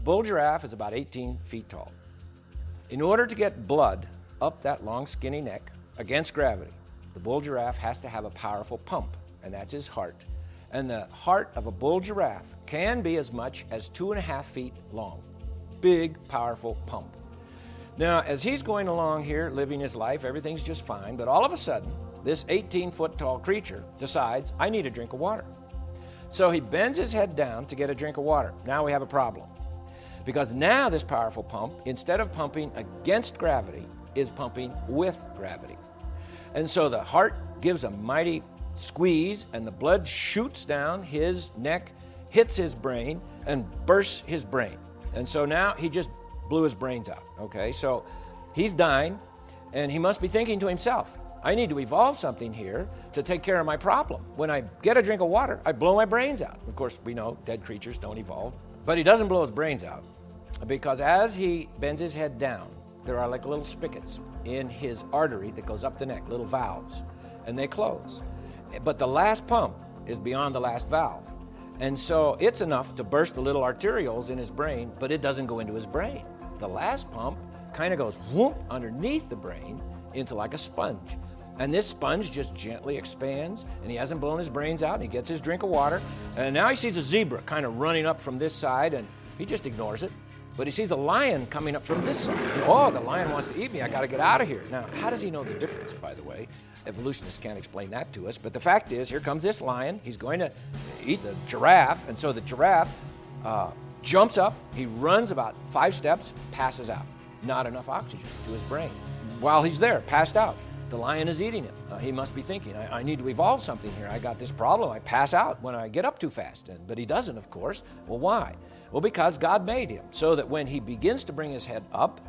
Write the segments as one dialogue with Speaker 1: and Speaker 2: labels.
Speaker 1: The bull giraffe is about 18 feet tall. In order to get blood up that long skinny neck against gravity, the bull giraffe has to have a powerful pump, and that's his heart. And the heart of a bull giraffe can be as much as 2.5 feet long. Big, powerful pump. Now, as he's going along here, living his life, everything's just fine, but all of a sudden, this 18-foot tall creature decides, I need a drink of water. So he bends his head down to get a drink of water. Now we have a problem. Because now this powerful pump, instead of pumping against gravity, is pumping with gravity. And so the heart gives a mighty squeeze, and the blood shoots down his neck, hits his brain, and bursts his brain. And so now he just blew his brains out, okay? So he's dying, and he must be thinking to himself, I need to evolve something here to take care of my problem. When I get a drink of water, I blow my brains out. Of course, we know dead creatures don't evolve, but he doesn't blow his brains out because as he bends his head down, there are like little spigots in his artery that goes up the neck, little valves, and they close. But the last pump is beyond the last valve. And so it's enough to burst the little arterioles in his brain, but it doesn't go into his brain. The last pump kind of goes whoop underneath the brain into like a sponge. And this sponge just gently expands, and he hasn't blown his brains out, and he gets his drink of water, and now he sees a zebra kind of running up from this side, and he just ignores it. But he sees a lion coming up from this side. Oh, the lion wants to eat me, I gotta get out of here. Now, how does he know the difference, by the way? Evolutionists can't explain that to us, but the fact is, here comes this lion, he's going to eat the giraffe, and so the giraffe jumps up, he runs about 5 steps, passes out. Not enough oxygen to his brain. While he's there, passed out, the lion is eating him. He must be thinking, I need to evolve something here. I got this problem. I pass out when I get up too fast. But he doesn't, of course. Well, why? Well, because God made him so that when he begins to bring his head up,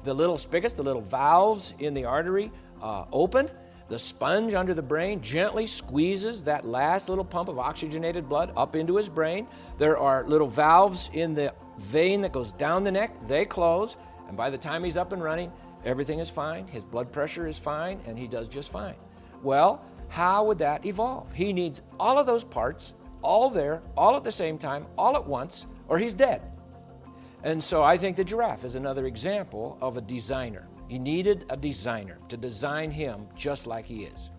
Speaker 1: the little spigots, the little valves in the artery opened. The sponge under the brain gently squeezes that last little pump of oxygenated blood up into his brain. There are little valves in the vein that goes down the neck. They close. And by the time he's up and running, everything is fine, his blood pressure is fine, and he does just fine. Well, how would that evolve? He needs all of those parts, all there, all at the same time, all at once, or he's dead. And so I think the giraffe is another example of a designer. He needed a designer to design him just like he is.